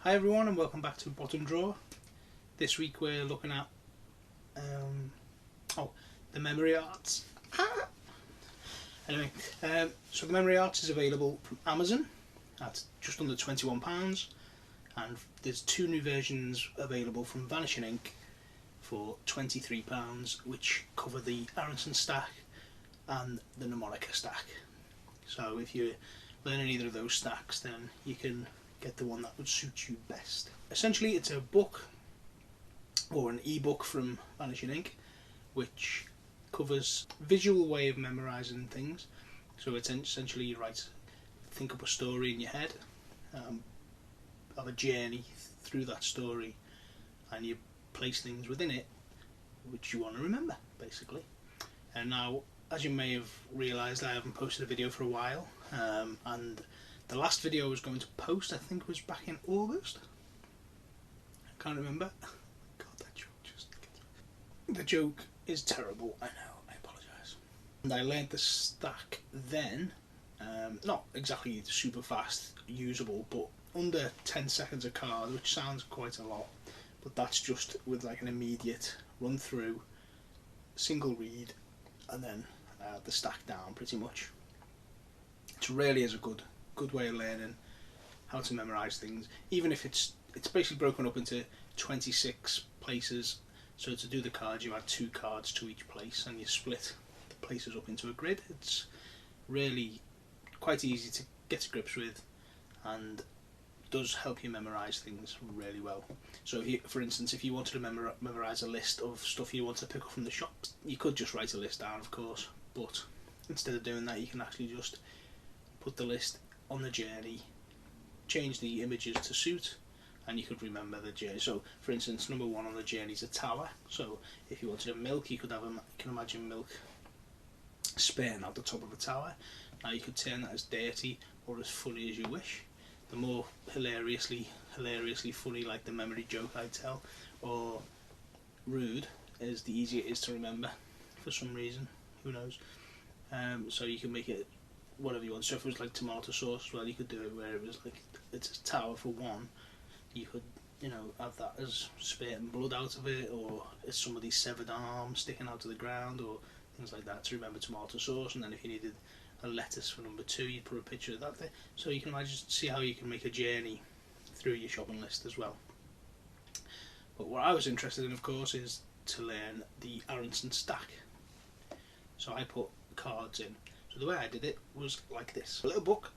Hi everyone and welcome back to Bottom Drawer. This week we're looking at the memory arts. Anyway, so the memory arts is available from Amazon at just under £21, and there's two new versions available from Vanishing Inc for £23, which cover the Aronson stack and the mnemonic stack. So if you're learning either of those stacks, then you can get the one that would suit you best. Essentially, it's a book or an ebook from Vanishing Inc, which covers visual way of memorizing things. So it's essentially you think up a story in your head, have a journey through that story, and you place things within it which you want to remember, basically. And now, as you may have realised, I haven't posted a video for a while, and the last video I was going to post, I think, was back in August. I can't remember. God, that joke just gets me. The joke is terrible, I know, I apologise. And I learned the stack then, not exactly super fast, usable, but under 10 seconds a card, which sounds quite a lot, but that's just with like an immediate run through, single read, and then the stack down pretty much. It really is a good way of learning how to memorise things, even if it's basically broken up into 26 places. So to do the cards, you add 2 cards to each place and you split the places up into a grid. It's really quite easy to get to grips with and does help you memorise things really well. So if you, for instance, if you wanted to memorise a list of stuff you want to pick up from the shop, you could just write a list down, of course, but instead of doing that, you can actually just put the list on the journey, change the images to suit, and you could remember the journey. So for instance, number 1 on the journey is a tower, so if you wanted a milk, you could have you can imagine milk spurting out the top of a tower. Now you could turn that as dirty or as funny as you wish. The more hilariously funny, like the memory joke I tell, or rude, is the easier it is to remember for some reason, who knows. So you can make it whatever you want. So if it was like tomato sauce, well, you could do it where it was like it's a tower for 1. You could, have that as spitting blood out of it, or as somebody's severed arm sticking out of the ground, or things like that to remember tomato sauce. And then if you needed a lettuce for number 2, you'd put a picture of that there. So you can just see how you can make a journey through your shopping list as well. But what I was interested in, of course, is to learn the Aronson stack. So I put cards in. So the way I did it was like this. A little book,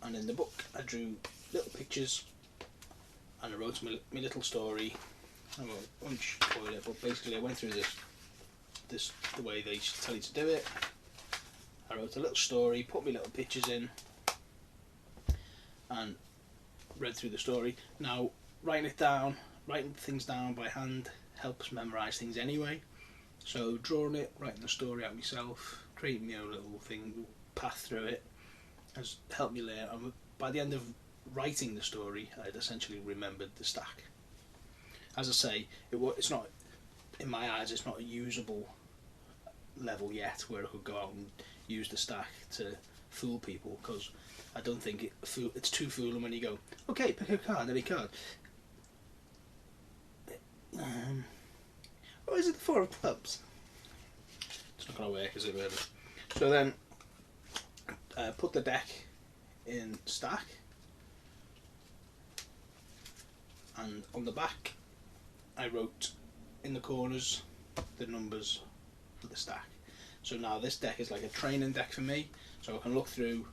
and in the book I drew little pictures and I wrote my little story. I won't spoil it, but basically I went through this the way they tell you to do it. I wrote a little story, put my little pictures in, and read through the story. Now, writing things down by hand helps memorise things anyway. So drawing it, writing the story out myself, creating my own little path through it, has helped me learn. And by the end of writing the story, I'd essentially remembered the stack. As I say, it's not, in my eyes, it's not a usable level yet where I could go out and use the stack to fool people, because I don't think it's too fooling when you go, okay, pick a card, any card. Or is it the 4 of clubs? It's not going to work, is it, really? So then, put the deck in stack, and on the back I wrote in the corners the numbers for the stack. So now this deck is like a training deck for me, so I can look through,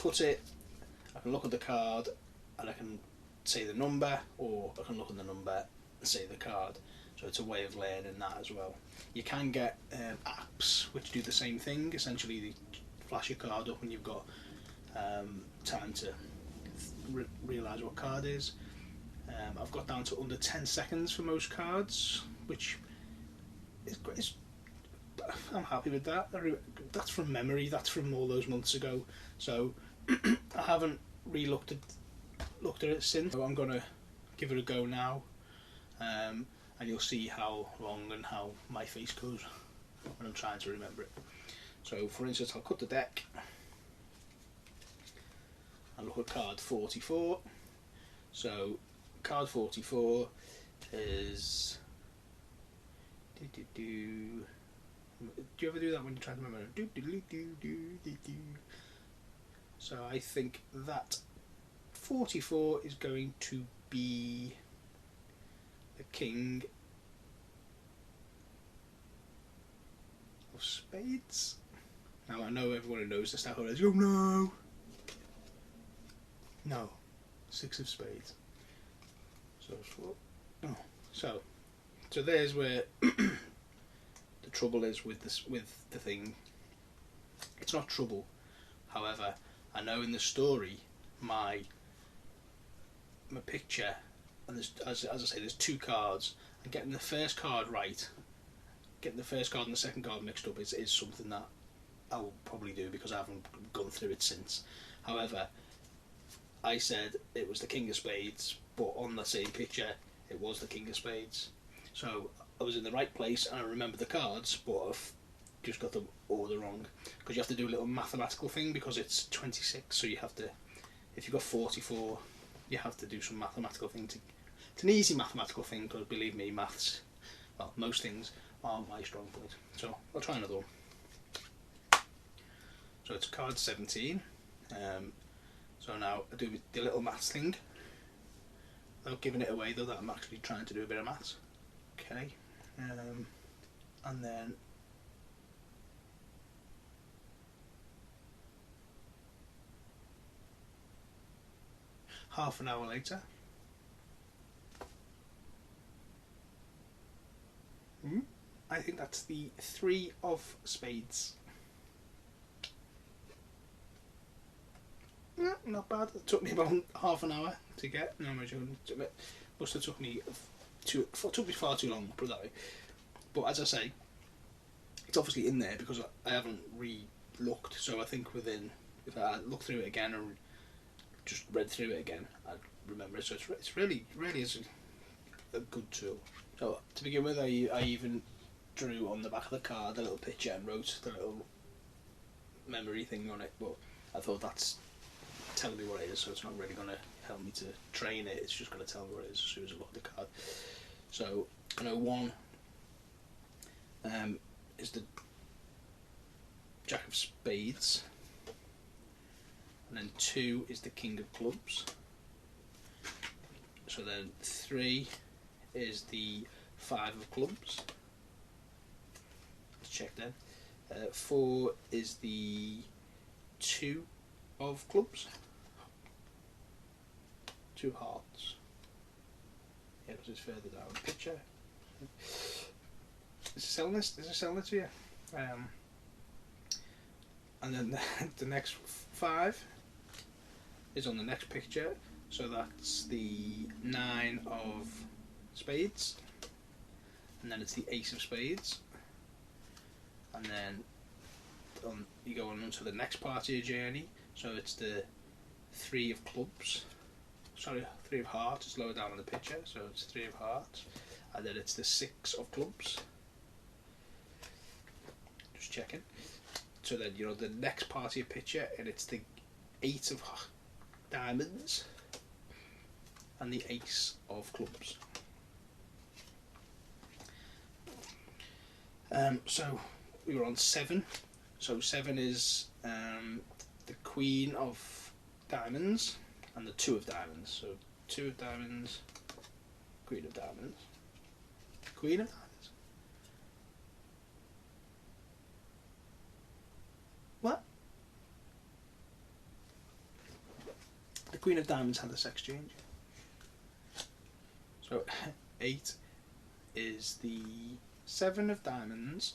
I can look at the card and I can say the number, or I can look at the number and say the card. So it's a way of learning that as well. You can get apps which do the same thing. Essentially, they flash your card up and you've got time to realise what card is. I've got down to under 10 seconds for most cards, which is great. I'm happy with that. That's from memory. That's from all those months ago. So I haven't looked at it since. So I'm gonna give it a go now. And you'll see how long and how my face goes when I'm trying to remember it. So for instance, I'll cut the deck and look at card 44. So card 44 is... Do you ever do that when you try to remember? So I think that 44 is going to be the king of spades. Now I know everyone who knows the stack already goes, oh no, 6 of spades. So there's where the trouble is with this, with the thing. It's not trouble, however, I know in the story my picture, and there's, as I say, there's 2 cards, and getting the first card right, getting the first card and the second card mixed up is something that I will probably do because I haven't gone through it since. However, I said it was the king of spades, but on the same picture it was the king of spades. So I was in the right place and I remember the cards, but I've just got the order wrong, because you have to do a little mathematical thing, because it's 26, so you have to, if you've got 44, you have to do some mathematical thing. It's an easy mathematical thing, because believe me, maths, well, most things aren't my strong point. So I'll try another one. So it's card 17. So now I do the little maths thing, without giving it away though that I'm actually trying to do a bit of maths. Okay, and then half an hour later, I think that's the 3 of spades. Yeah, not bad. It took me about half an hour to get. No, it must have took me far too long, put it that way. But as I say, it's obviously in there because I haven't re-looked. So I think if I look through it again or just read through it again, I'd remember it. So it's really is a good tool. So to begin with, I even drew on the back of the card a little picture and wrote the little memory thing on it. But I thought that's telling me what it is, so it's not really going to help me to train it, it's just going to tell me what it is as soon as I look at the card. So I know 1 is the Jack of Spades, and then 2 is the King of Clubs, so then 3 is the 5 of Clubs, let's check then, 4 is the 2 of Clubs, 2 hearts. Yeah, because it's further down the picture. Is it selling this? Is it selling it to you? And then the next 5 is on the next picture. So that's the 9 of spades, and then it's the Ace of Spades, and then you go on to the next part of your journey. So it's the 3 of clubs. Sorry, 3 of hearts, it's lower down on the picture, so it's 3 of hearts, and then it's the 6 of clubs. Just checking. So then you're on the next part of your picture, and it's the 8 of diamonds, and the Ace of clubs. So we were on 7. So 7 is the Queen of diamonds and the 2 of diamonds. So 2 of diamonds, Queen of diamonds, Queen of diamonds. What? The Queen of diamonds had this exchange. So 8 is the 7 of diamonds.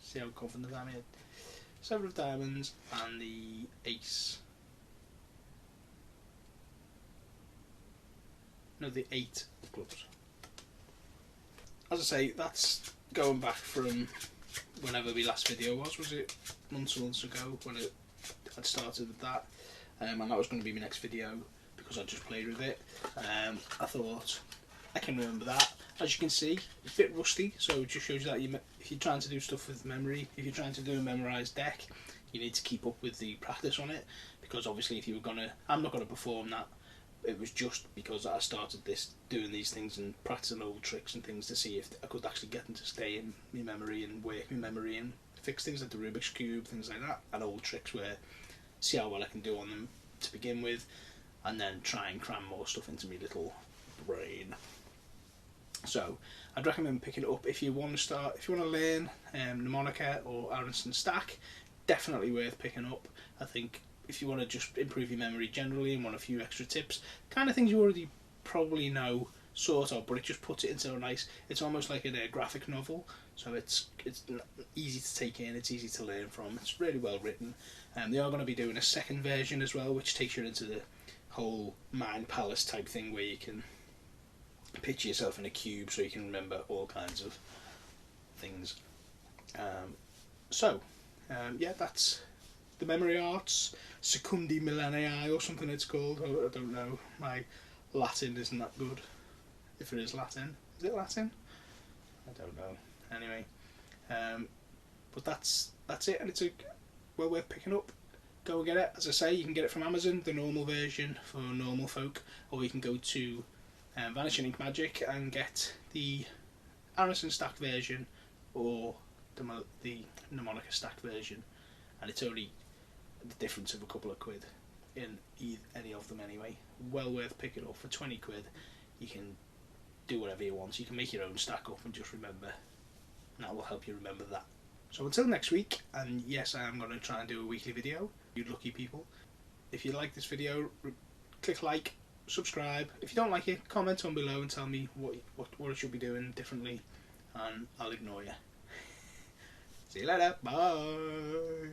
See how confident I'm in. 7 of diamonds and the Ace. No, the 8 of clubs. As I say, that's going back from whenever my last video was it months and months ago when I'd started with that, and that was going to be my next video because I just played with it. I thought I can remember that. As you can see, it's a bit rusty, so it just shows you that if you're trying to do stuff with memory, if you're trying to do a memorised deck, you need to keep up with the practice on it, because obviously if you were gonna, I'm not gonna perform that. It was just because I started doing these things and practicing old tricks and things to see if I could actually get them to stay in my memory and work my memory and fix things like the Rubik's Cube, things like that, and old tricks where see how well I can do on them to begin with, and then try and cram more stuff into my little brain. So I'd recommend picking it up if you want to start, if you want to learn mnemonica or Aronson stack. Definitely worth picking up. I think if you want to just improve your memory generally and want a few extra tips, kind of things you already probably know sort of, but it just puts it into a nice, it's almost like a graphic novel, so it's easy to take in, it's easy to learn from, it's really well written. They are going to be doing a second version as well, which takes you into the whole mind palace type thing where you can picture yourself in a cube so you can remember all kinds of things. Yeah, that's the Memory Arts Secundi Millenii or something it's called. I don't know, my Latin isn't that good, if it is Latin. Is it Latin? I don't know. Anyway, but that's it, and it's well worth picking up. Go and get it. As I say, you can get it from Amazon, the normal version for normal folk, or you can go to Vanishing Inc Magic and get the Aronson stacked version or the mnemonica stacked version, and it's only the difference of a couple of quid in any of them anyway. Well worth picking up. For 20 quid you can do whatever you want. You can make your own stack up and just remember, and that will help you remember that. So until next week, and yes, I am going to try and do a weekly video, you lucky people. If you like this video, click like, subscribe. If you don't like it, comment on below and tell me what I should be doing differently, and I'll ignore you. See you later, bye.